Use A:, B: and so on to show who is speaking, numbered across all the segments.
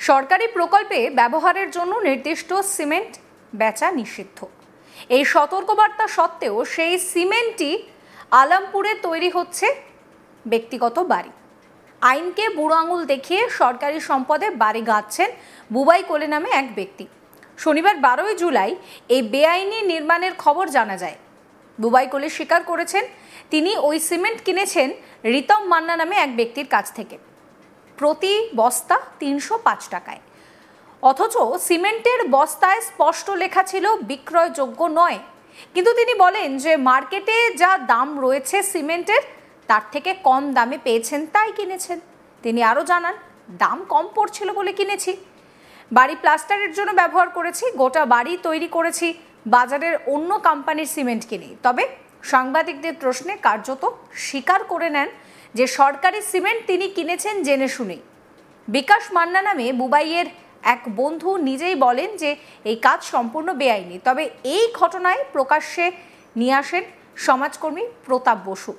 A: সরকারি প্রকল্পে ব্যবহারের জন্য নির্দিষ্ট সিমেন্ট বেচা নিষিদ্ধ। এই সতর্কবার্তা সত্ত্বেও সেই সিমেন্টই আলমপুরে তৈরি হচ্ছে ব্যক্তিগত বাড়ি। আইনকে বুড়ো আঙুল দেখিয়ে সরকারি সম্পদে বাড়ি গাঁথছেন বুবাই কোলে নামে এক ব্যক্তি। শনিবার 12ই জুলাই এই বেআইনি নির্মাণের খবর জানা যায়। বুবাই কোলে স্বীকার করেছেন তিনি ওই সিমেন্ট কিনেছেন রিতম মান্না নামে এক ব্যক্তির কাছ থেকে প্রতি বস্তা 305 টাকায়। অথচ সিমেন্টের বস্তায় স্পষ্ট লেখা ছিল বিক্রয়যোগ্য নয়। কিন্তু তিনি বলেন যে মার্কেটে যা দাম রয়েছে সিমেন্টের তার থেকে কম দামে পেয়েছেন তাই কিনেছেন। তিনি আরও জানান, দাম কম পড়ছিল বলে কিনেছি, বাড়ি প্লাস্টারের জন্য ব্যবহার করেছি, গোটা বাড়ি তৈরি করেছি বাজারের অন্য কোম্পানির সিমেন্ট কিনে। তবে সাংবাদিকদের প্রশ্নে কার্যত স্বীকার করে নেন যে সরকারি সিমেন্ট তিনি কিনেছেন জেনে শুনেই। বিকাশ মান্না নামে বুবাইয়ের এক বন্ধু নিজেই বলেন যে এই কাজ সম্পূর্ণ বেআইনি। তবে এই ঘটনায় প্রকাশ্যে নিয়ে আসেন সমাজকর্মী প্রতাপ বসু।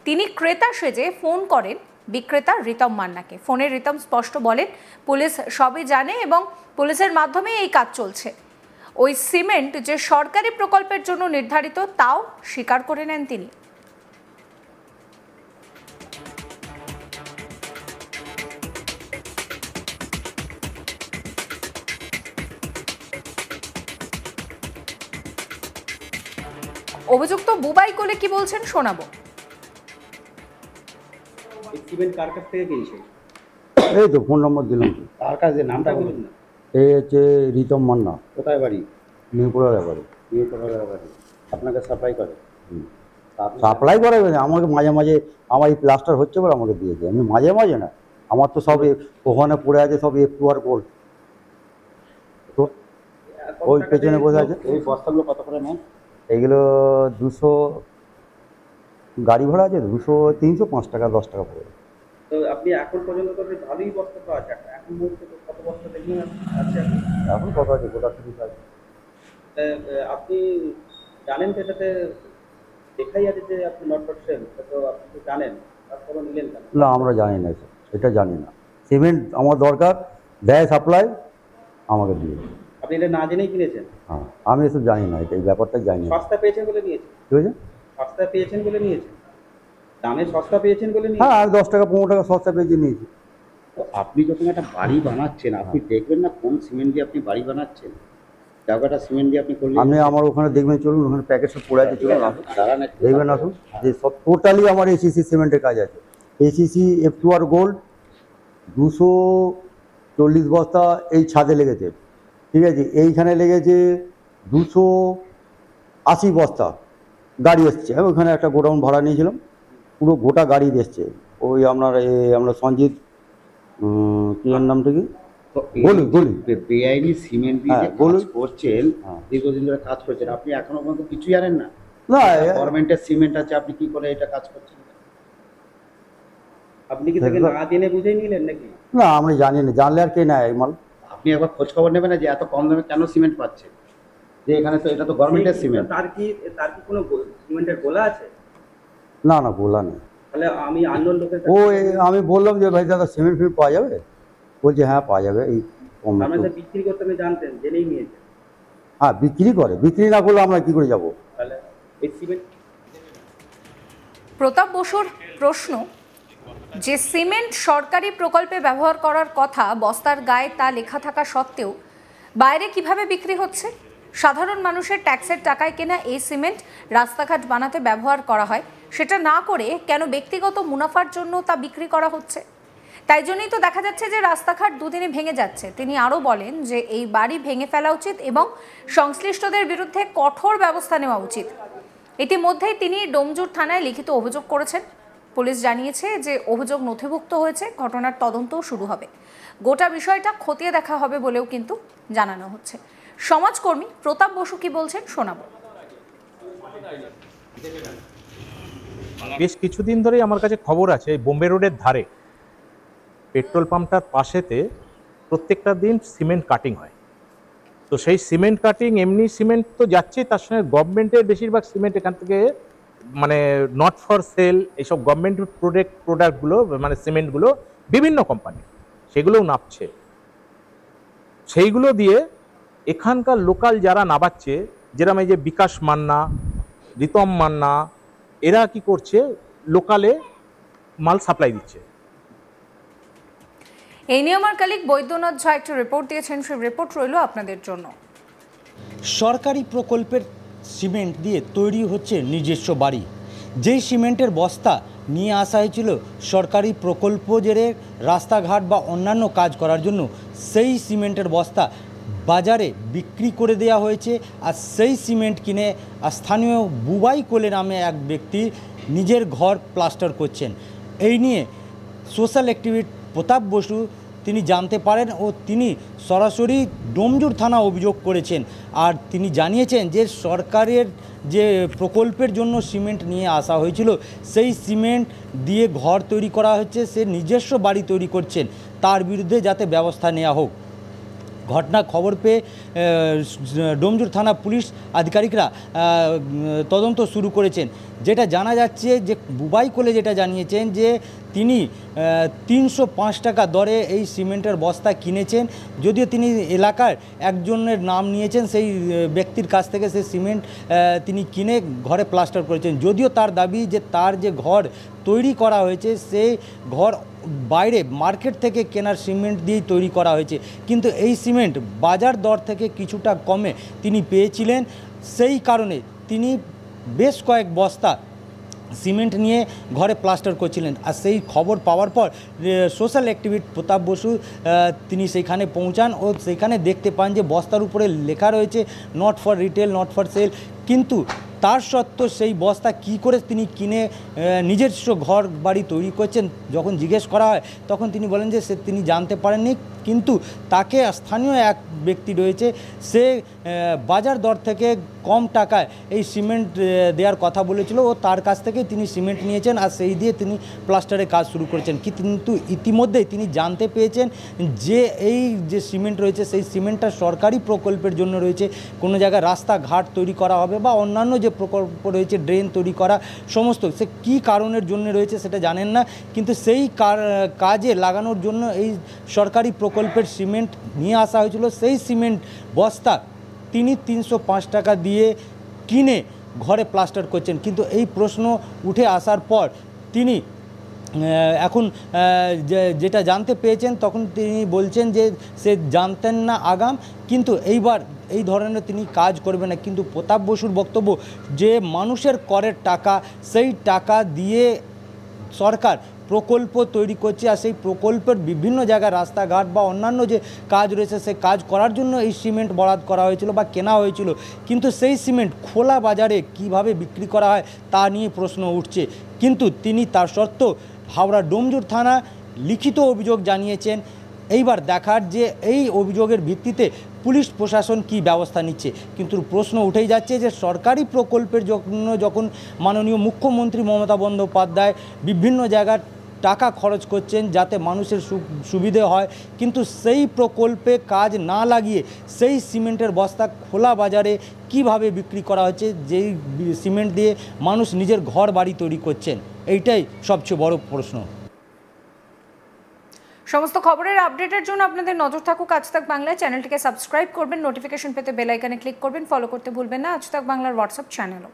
A: তিনি ক্রেতা সেজে ফোন করেন বিক্রেতা রিতম মান্নাকে। ফোনে রিতম স্পষ্ট বলেন পুলিশ সবই জানে এবং পুলিশের মাধ্যমে এই কাজ চলছে। ওই সিমেন্ট যে সরকারি প্রকল্পের জন্য নির্ধারিত তাও স্বীকার করে নেন তিনি। অভিযুক্ত বুবাই কোলে কি বলছেন শোনাবো।
B: সিমেন্ট কার কাছ থেকে কিনছেন?
C: এই তো ফোন নম্বর দিলাম।
B: কার কাছে, নামটা বলুন না।
C: এই হচ্ছে রিতম মান্না।
B: কোথায় বাড়ি?
C: নিউপুরা ব্যাপারে।
B: নিউপুরা বাড়ি। আপনাকে সাপ্লাই করে?
C: সাপ্লাই করে আমাকে মাঝে মাঝে, আমার এই প্লাস্টার হচ্ছে বলে আমাকে দিয়েছে। আমি মাঝে মাঝে না, আমার তো সব ওখানে পড়ে আছে, সব F2R গোল্ড। তো ওই পেছনে বসে আছে।
B: ওই বস্তাগুলো কত করে নেন?
C: এইগুলো 200 গাড়ি ভাড়া আছে, 200 305 টাকা 10 টাকা পড়ে।
B: তো আপনি এখন পর্যন্ত তো ভালোই বস্তা তো আছে, এখন মুহূর্তে কত বস্তা দেখলেন আছে?
C: এখন কত আছে? গোটা 30 আছে।
B: আপনি জানেন তো এটাতে দেখাই আছে যে আপনি নট ফর সেল, তো আপনি তো জানেন, তারপরে নিলেন কেন?
C: না, আমরা জানি না, এটা জানি না। সিমেন্ট আমার দরকার, দেয় সাপ্লাই, আমাকে দিয়ে।
B: আপনি এটা না জেনেই কিনেছেন?
C: হ্যাঁ, আমি এসব জানি না, এই ব্যাপারটা জানি না।
B: সস্তা পেয়েছেন বলে নিয়েছেন?
C: ঠিক আছে,
B: সস্তা পেয়েছেন বলে নিয়েছেন, দামে সস্তা পেয়েছেন বলে নিয়েছেন?
C: হ্যাঁ, 10 টাকা 15 টাকা সস্তা পেয়েছি নিয়েছি।
B: আপনি যখন একটা বাড়ি বানাচ্ছেন, আপনি দেখবেন না কোন সিমেন্ট দিয়ে আপনি বাড়ি বানাচ্ছেন, জায়গাটা সিমেন্ট দিয়ে আপনি করলেন।
C: আপনি আমার ওখানে দেখবেন, চলুন, ওখানে প্যাকেট সব পড়ে আছে, চলুন দেখবেন, আসুন। যে সব টোটালি আমার ACC সিমেন্টের কাজ আছে। ACC F2R গোল্ড 240 বস্তা এই ছাদে লেগেছে, ঠিক আছে। এইখানে লেগেছে 280 বস্তা। গাড়ি এসছে, আমি ওখানে একটা গোডাউন ভাড়া নিয়েছিলাম, পুরো গোটা গাড়ি এসছে। ওই আপনার আমরা সঞ্জিত কি এর নামটা কি
B: বেআইনি সিমেন্ট দিয়ে কাজ করছেন, দীর্ঘদিন ধরে কাজ করছেন, আপনি এখনো পর্যন্ত কিছু জানেন না?
C: না,
B: গভর্নমেন্টের সিমেন্ট আছে, আপনি কি করে এটা কাজ করছেন? আপনি কি তাকে না জেনে বুঝেই নিলেন নাকি?
C: না, আমি জানি না, জানলে আর কে নেয় এই মাল?
B: আপনি একবার খোঁজ খবর নেবেন না যে এত কম দামে কেন সিমেন্ট পাচ্ছে, যে এখানে তো এটা তো গভর্নমেন্টের সিমেন্ট। তার কি কোনো সিমেন্টের গোলা আছে?
C: না না, গোলা নেই।
B: তাহলে আমি আননোন লোকের
C: আমি বললাম যে ভাই দাদা সিমেন্ট ফিমেন্ট পাওয়া যাবে? বলছে হ্যাঁ পাওয়া যাবে। এই
B: আমাদের বিক্রি করতে আমি জানতেন, জেনেই নিয়েছেন?
C: হ্যাঁ, বিক্রি করে, বিক্রি না করলে আমরা কি করে যাবো?
B: তাহলে এই সিমেন্ট।
A: প্রতাপ বসুর প্রশ্ন, যে সিমেন্ট সরকারি প্রকল্পে ব্যবহার করার কথা বস্তার গায়ে তা লেখা থাকা সত্ত্বেও বাইরে কিভাবে বিক্রি হচ্ছে? সাধারণ মানুষের ট্যাক্সের টাকায় কেনা এই সিমেন্ট রাস্তাঘাট বানাতে ব্যবহার করা হয়, সেটা না করে কেন ব্যক্তিগত মুনাফার জন্য তা বিক্রি করা হচ্ছে? তাই জন্যই তো দেখা যাচ্ছে যে রাস্তাঘাট দুদিনে ভেঙে যাচ্ছে। তিনি আরও বলেন যে এই বাড়ি ভেঙে ফেলা উচিত এবং সংশ্লিষ্টদের বিরুদ্ধে কঠোর ব্যবস্থা নেওয়া উচিত। ইতিমধ্যেই তিনি ডোমজুর থানায় লিখিত অভিযোগ করেছেন। পুলিশ জানিয়েছে যে অভিযোগ নথিভুক্ত হয়েছে, ঘটনার তদন্তও শুরু হবে। গোটা বিষয়টা খতিয়ে দেখা হবে বলেও কিন্তু জানানো হচ্ছে। সমাজকর্মী প্রতাপ বসু কি বলছেন শোনাবো।
D: বেশ কিছুদিন ধরেই আমার কাছে খবর আছে বোম্বে রোডের ধারে পেট্রোল পাম্পটার পাশেতে প্রত্যেকটা দিন সিমেন্ট কাটিং হয়। তো সেই সিমেন্ট কাটিং, এমনি সিমেন্ট তো যাচ্ছে, তার সঙ্গে গভর্নমেন্টের বেশিরভাগ সিমেন্ট এখান থেকে মানে নট ফর সেল এইসব গভর্নমেন্ট প্রোডাক্টগুলো মানে সিমেন্টগুলো বিভিন্ন কোম্পানি সেগুলোও নাপছে। সেইগুলো দিয়ে এখানকার লোকাল যারা নাবাচ্ছে, যেরকম এই যে বিকাশ মান্না, রিতম মান্না, এরা কি করছে, লোকালে মাল সাপ্লাই দিচ্ছে।
A: এই নিয়ে আমার কালিক বৈদ্যনাথ ঝা একটা রিপোর্ট দিয়েছেন, সেই রিপোর্ট রইল আপনাদের জন্য।
E: সরকারি প্রকল্পের সিমেন্ট দিয়ে তৈরি হচ্ছে নিজস্ব বাড়ি। যেই সিমেন্টের বস্তা নিয়ে আসা হয়েছিল সরকারি প্রকল্প জেরে রাস্তাঘাট বা অন্যান্য কাজ করার জন্য, সেই সিমেন্টের বস্তা বাজারে বিক্রি করে দেওয়া হয়েছে। আর সেই সিমেন্ট কিনে স্থানীয় বুবাই কোলে নামে এক ব্যক্তি নিজের ঘর প্লাস্টার করছেন। এই নিয়ে সোশ্যাল অ্যাক্টিভিস্ট প্রতাপ বসু তিনি জানতে পারেন ও তিনি সরাসরি ডোমজুর থানা অভিযোগ করেছেন। আর তিনি জানিয়েছেন যে সরকারের যে প্রকল্পের জন্য সিমেন্ট নিয়ে আসা হয়েছিল, সেই সিমেন্ট দিয়ে ঘর তৈরি করা হচ্ছে, সে নিজস্ব বাড়ি তৈরি করছেন, তার বিরুদ্ধে যাতে ব্যবস্থা নেওয়া হোক। ঘটনা খবর পেয়ে ডোমজুর থানা পুলিশ আধিকারিকরা তদন্ত শুরু করেছেন। যেটা জানা যাচ্ছে যে বুবাই কোলে যেটা জানিয়েছেন যে তিনি 305 টাকা দরে এই সিমেন্টের বস্তা কিনেছেন, যদিও তিনি এলাকার একজনের নাম নিয়েছেন, সেই ব্যক্তির কাছ থেকে সেই সিমেন্ট তিনি কিনে ঘরে প্লাস্টার করেছেন। যদিও তার দাবি যে তার যে ঘর তৈরি করা হয়েছে সেই ঘর বাইরে মার্কেট থেকে কেনার সিমেন্ট দিয়েই তৈরি করা হয়েছে, কিন্তু এই সিমেন্ট বাজার দর থেকে কিছুটা কমে তিনি পেয়েছিলেন। সেই কারণে তিনি বেশ কয়েক বস্তা সিমেন্ট নিয়ে ঘরে প্লাস্টার করছিলেন। আর সেই খবর পাওয়ার পর সোশ্যাল অ্যাক্টিভিস্ট প্রতাপ বসু তিনি সেইখানে পৌঁছান ও সেইখানে দেখতে পান যে বস্তার উপরে লেখা রয়েছে not for retail, not for sale, কিন্তু তার সত্ত্বেও সেই বস্তা কি করে তিনি কিনে নিজস্ব ঘর বাড়ি তৈরি করছেন যখন জিজ্ঞেস করা হয় তখন তিনি বলেন যে তিনি জানতে পারেননি, কিন্তু তাকে স্থানীয় এক ব্যক্তি রয়েছে, সে বাজার দর থেকে কম টাকায় এই সিমেন্ট দেওয়ার কথা বলেছিল ও তার কাছ থেকে তিনি সিমেন্ট নিয়েছেন আর সেই দিয়ে তিনি প্লাস্টারের কাজ শুরু করেছেন। কিন্তু ইতিমধ্যেই তিনি জানতে পেয়েছেন যে এই যে সিমেন্ট রয়েছে সেই সিমেন্টটা সরকারি প্রকল্পের জন্য রয়েছে, কোনো জায়গায় রাস্তাঘাট তৈরি করা হবে বা অন্যান্য যে প্রকল্প রয়েছে ড্রেন তৈরি করা সমস্ত, সে কী কারণের জন্য রয়েছে সেটা জানেন না, কিন্তু সেই কাজে লাগানোর জন্য এই সরকারি প্রকল্পের সিমেন্ট নিয়ে আসা হয়েছিল। সেই সিমেন্ট বস্তা তিনি 305 টাকা দিয়ে কিনে ঘরে প্লাস্টার করছেন। কিন্তু এই প্রশ্ন উঠে আসার পর তিনি এখন যেটা জানতে পেয়েছেন তখন তিনি বলছেন যে সে জানতেন না আগাম, কিন্তু এইবার এই ধরনের তিনি কাজ করবেন না। কিন্তু প্রতাপ বসুর বক্তব্য যে মানুষের করের টাকা, সেই টাকা দিয়ে সরকার প্রকল্প তৈরি করছে আর সেই প্রকল্পের বিভিন্ন জায়গায় রাস্তাঘাট বা অন্যান্য যে কাজ রয়েছে সেই কাজ করার জন্য এই সিমেন্ট বরাদ করা হয়েছিল বা কেনা হয়েছিল, কিন্তু সেই সিমেন্ট খোলা বাজারে কিভাবে বিক্রি করা হয় তা নিয়ে প্রশ্ন উঠছে। কিন্তু তিনি তার সত্ত্বেও হাওড়া ডোমজুর থানা লিখিত অভিযোগ জানিয়েছেন। এইবার দেখার যে এই অভিযোগের ভিত্তিতে পুলিশ প্রশাসন কি ব্যবস্থা নিচ্ছে। কিন্তু প্রশ্ন উঠেই যাচ্ছে যে সরকারি প্রকল্পের জন্য যখন মাননীয় মুখ্যমন্ত্রী মমতা বন্দ্যোপাধ্যায় বিভিন্ন জায়গার টাকা খরচ করছেন যাতে মানুষের সুবিধে হয়, কিন্তু সেই প্রকল্পে কাজ না লাগিয়ে সেই সিমেন্টের বস্তা খোলা বাজারে কিভাবে বিক্রি করা হচ্ছে, যেই সিমেন্ট দিয়ে মানুষ নিজের ঘর বাড়ি তৈরি করছেন, এইটাই সবচেয়ে বড় প্রশ্ন।
A: সমস্ত খবরের আপডেটের জন্য আপনাদের নজর থাকুক আজ তাক বাংলায়। চ্যানেলটিকে সাবস্ক্রাইব করবেন, নোটিফিকেশন পেতে বেল আইকনে ক্লিক করবেন, ফলো করতে ভুলবেন না আজ তাক বাংলার হোয়াটসঅ্যাপ চ্যানেলও।